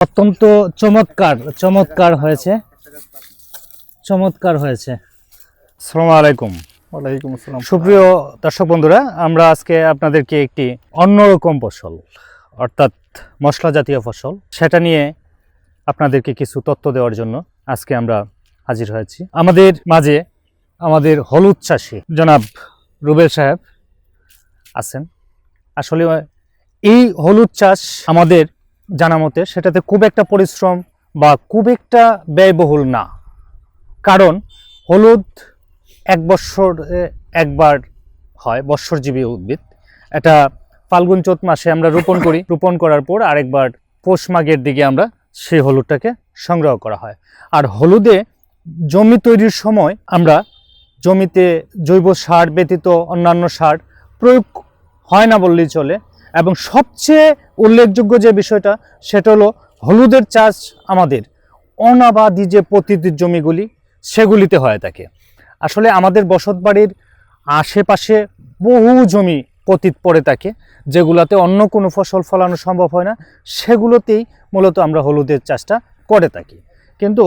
অত্যন্ত চমৎকার হয়েছে। আসসালামু আলাইকুম। ওয়ালাইকুম আসসালাম। সুপ্রিয় দর্শক বন্ধুরা, আমরা আজকে আপনাদেরকে একটি অন্যরকম ফসল অর্থাৎ মশলা জাতীয় ফসল সেটা নিয়ে আপনাদেরকে কিছু তথ্য দেওয়ার জন্য আজকে আমরা হাজির হয়েছি। আমাদের মাঝে আমাদের হলুদ চাষি জনাব রুবেল সাহেব আছেন। আসলে এই হলুদ চাষ আমাদের জানা মতে সেটাতে খুব একটা পরিশ্রম বা খুব একটা ব্যয়বহুল না, কারণ হলুদ এক বৎসরে একবার হয়, বৎসরজীবী উদ্ভিদ। এটা ফাল্গুন চৈত মাসে আমরা রোপণ করি, রোপণ করার পর আরেকবার পৌষ মাঘের দিকে আমরা সেই হলুদটাকে সংগ্রহ করা হয়। আর হলুদে জমি তৈরির সময় আমরা জমিতে জৈব সার ব্যতীত অন্যান্য সার প্রয়োগ হয় না বললেই চলে। এবং সবচেয়ে উল্লেখযোগ্য যে বিষয়টা সেটা হলো হলুদের চাষ আমাদের অনাবাদি যে পতিত জমিগুলি সেগুলিতে হয়ে থাকে। আসলে আমাদের বসতবাড়ির আশেপাশে বহু জমি পতিত পড়ে থাকে, যেগুলোতে অন্য কোনো ফসল ফলানো সম্ভব হয় না, সেগুলোতেই মূলত আমরা হলুদের চাষটা করে থাকি। কিন্তু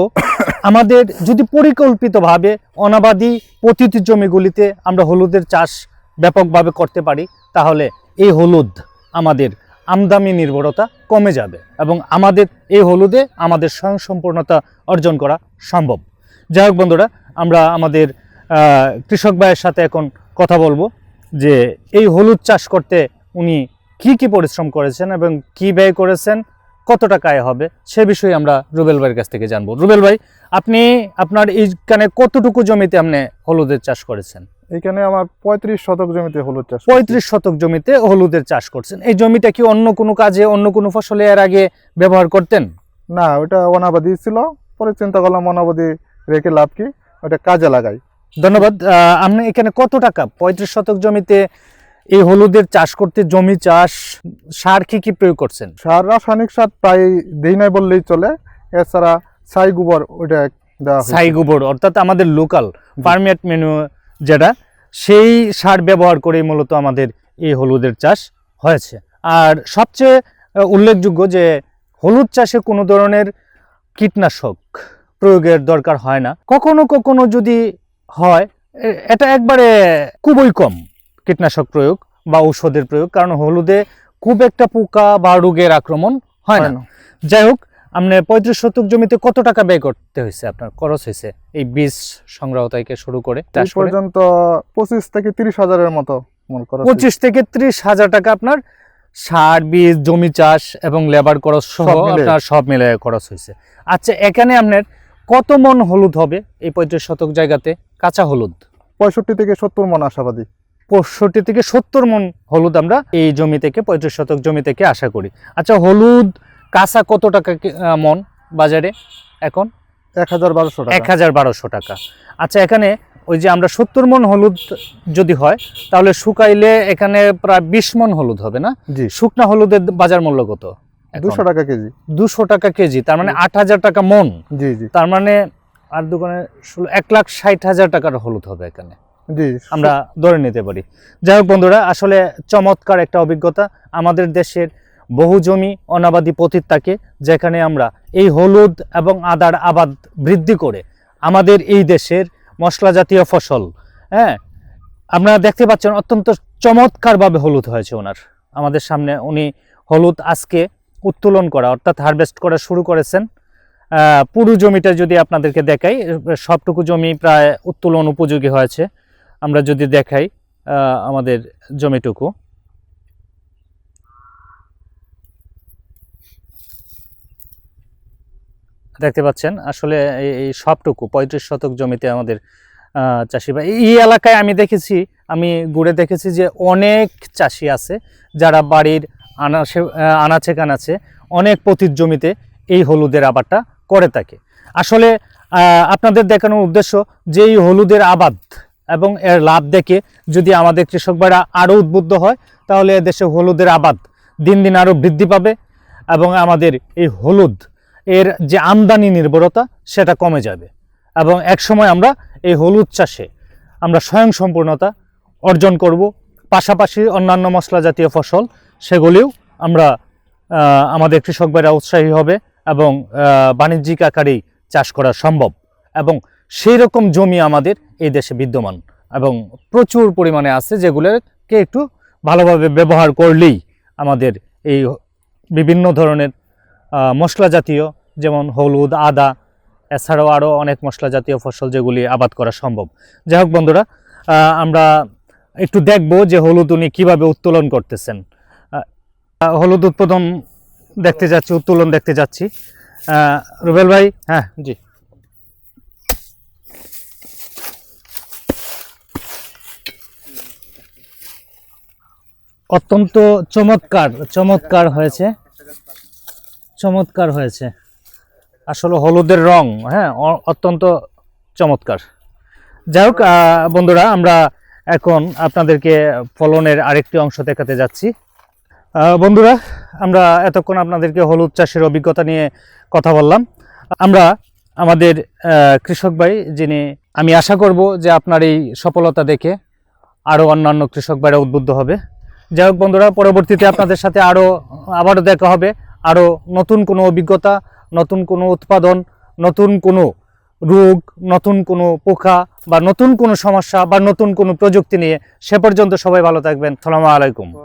আমাদের যদি পরিকল্পিতভাবে অনাবাদি পতিত জমিগুলিতে আমরা হলুদের চাষ ব্যাপকভাবে করতে পারি, তাহলে এই হলুদ আমাদের আমদানি নির্ভরতা কমে যাবে এবং আমাদের এই হলুদে আমাদের স্বয়ংসম্পূর্ণতা অর্জন করা সম্ভব। যাই হোক বন্ধুরা, আমরা আমাদের কৃষক ভাইয়ের সাথে এখন কথা বলবো যে এই হলুদ চাষ করতে উনি কি পরিশ্রম করেছেন এবং কি ব্যয় করেছেন, কত টাকা আয় হবে, সে বিষয়ে আমরা রুবেল ভাইয়ের কাছ থেকে জানবো। রুবেল ভাই, আপনি আপনার এইখানে কতটুকু জমিতে আপনি হলুদের চাষ করেছেন? এখানে আমার 35 শতক জমিতে হলুদ চাষ। 35 শতক জমিতে হলুদের চাষ করছেন। এই জমিটা কি অন্য কোনো কাজে, অন্য কোনো ফসলে এর আগে ব্যবহার করতেন? না, ওটা অনাবাদি ছিল, পরে চিন্তা করলাম অনাবাদি রেখে লাভ কি, ওটা কাজে লাগাই। ধন্যবাদ। আপনি এখানে কত টাকা 35 শতক জমিতে এই হলুদের চাষ করতে, জমি চাষ, সার কি প্রয়োগ করছেন? সার, রাসায়নিক সার প্রায় দেই নাই বললেই চলে। এছাড়া ছাই গোবর ওটা দেওয়া হয়। ছাই গোবর অর্থাৎ আমাদের লোকাল ফার্মেট মেনু যেটা, সেই সার ব্যবহার করে মূলত আমাদের এই হলুদের চাষ হয়েছে। আর সবচেয়ে উল্লেখযোগ্য যে হলুদ চাষে কোনো ধরনের কীটনাশক প্রয়োগের দরকার হয় না। কখনো যদি হয়, এটা একবারে খুবই কম কীটনাশক প্রয়োগ বা ঔষধের প্রয়োগ, কারণ হলুদে খুব একটা পোকা বা রোগের আক্রমণ হয় না। যাই হোক, আপনি 35 শতক জমিতে কত টাকা ব্যয় করতে হয়েছে, আপনার খরচ হয়েছে এই বীজ সংগ্রহ থেকে শুরু করে চাষ পর্যন্ত? 25 থেকে 30 হাজারের মতো। 25 থেকে 30 হাজার টাকা আপনার সার, বীজ, জমি চাষ এবং লেবার খরচ সহ আপনার সব মিলে খরচ হয়েছে। আচ্ছা, এখানে আপনার কত মন হলুদ হবে এই 35 শতক জায়গাতে কাঁচা হলুদ? 65 থেকে 70 মন আশাবাদী। 65 থেকে 70 মন হলুদ আমরা এই জমি থেকে, 35 শতক জমি থেকে আশা করি। আচ্ছা, হলুদ কাঁচা কত টাকা মন বাজারে এখন? 1200 টাকা। 1200 টাকা। আচ্ছা, এখানে ওই যে আমরা 70 মন হলুদ যদি হয়, তাহলে শুকাইলে এখানে প্রায় 20 মন হলুদ হবে না? জি। শুকনা হলুদের বাজার মূল্য কত? 200 টাকা কেজি। 200 টাকা কেজি, তার মানে 8000 টাকা মন। জি জি। তার মানে আর দোকানে 1,60,000 টাকার হলুদ হবে এখানে, জি, আমরা ধরে নিতে পারি। যাই হোক বন্ধুরা, আসলে চমৎকার একটা অভিজ্ঞতা। আমাদের দেশের বহু জমি অনাবাদি পতিত থাকে, যেখানে আমরা এই হলুদ এবং আদার আবাদ বৃদ্ধি করে আমাদের এই দেশের মশলা জাতীয় ফসল, আপনারা দেখতে পাচ্ছেন অত্যন্ত চমৎকারভাবে হলুদ হয়েছে ওনার আমাদের সামনে। উনি হলুদ আজকে উত্তোলন করা অর্থাৎ হারভেস্ট করা শুরু করেছেন। পুরো জমিটা যদি আপনাদেরকে দেখাই, সবটুকু জমি প্রায় উত্তোলন উপযোগী হয়েছে। আমরা যদি দেখাই আমাদের জমিটুকু, দেখতে পাচ্ছেন আসলে এই সবটুকু 35 শতক জমিতে আমাদের চাষি ভাই। এই এলাকায় আমি ঘুরে দেখেছি যে অনেক চাষি আছে যারা বাড়ির আনাচে কানাচে অনেক পতিত জমিতে এই হলুদের আবাদটা করে থাকে। আসলে আপনাদের দেখানোর উদ্দেশ্য যে এই হলুদের আবাদ এবং এর লাভ দেখে যদি আমাদের কৃষক ভাইরা আরও উদ্বুদ্ধ হয়, তাহলে দেশে হলুদের আবাদ দিন দিন আরও বৃদ্ধি পাবে এবং আমাদের এই হলুদ এর যে আমদানি নির্ভরতা সেটা কমে যাবে এবং একসময় আমরা এই হলুদ চাষে আমরা স্বয়ংসম্পূর্ণতা অর্জন করব। পাশাপাশি অন্যান্য মশলা জাতীয় ফসল সেগুলিও আমরা আমাদের কৃষক ভাইরা উৎসাহী হবে এবং বাণিজ্যিক আকারেই চাষ করা সম্ভব, এবং সেই রকম জমি আমাদের এই দেশে বিদ্যমান এবং প্রচুর পরিমাণে আছে, যেগুলোকে একটু ভালোভাবে ব্যবহার করলেই আমাদের এই বিভিন্ন ধরনের মশলা জাতীয়, যেমন হলুদ, আদা, এছাড়াও আরও অনেক মশলা জাতীয় ফসল যেগুলি আবাদ করা সম্ভব। যাই হোক বন্ধুরা, আমরা একটু দেখব যে হলুদ উনি কীভাবে উত্তোলন করতেছেন। হলুদ উৎপাদন দেখতে যাচ্ছি, উত্তোলন দেখতে যাচ্ছি। রুবেল ভাই, হ্যাঁ জি। অত্যন্ত চমৎকার হয়েছে, চমৎকার হয়েছে আসলে হলুদের রং, হ্যাঁ অত্যন্ত চমৎকার। যাই হোক বন্ধুরা, আমরা এখন আপনাদেরকে ফলনের আরেকটি অংশ দেখাতে যাচ্ছি। বন্ধুরা, আমরা এতক্ষণ আপনাদেরকে হলুদ চাষের অভিজ্ঞতা নিয়ে কথা বললাম। আমরা আমাদের কৃষক ভাই, যিনি, আমি আশা করব যে আপনার এই সফলতা দেখে আরও অন্যান্য কৃষক ভাইরা উদ্বুদ্ধ হবে। যাই হোক বন্ধুরা, পরবর্তীতে আপনাদের সাথে আবারও দেখা হবে, আরও নতুন কোনো অভিজ্ঞতা, নতুন কোনো উৎপাদন, নতুন কোনো রোগ, নতুন কোনো পোকা বা নতুন কোনো সমস্যা বা নতুন কোনো প্রযুক্তি নিয়ে। সে পর্যন্ত সবাই ভালো থাকবেন। আসসালামু আলাইকুম।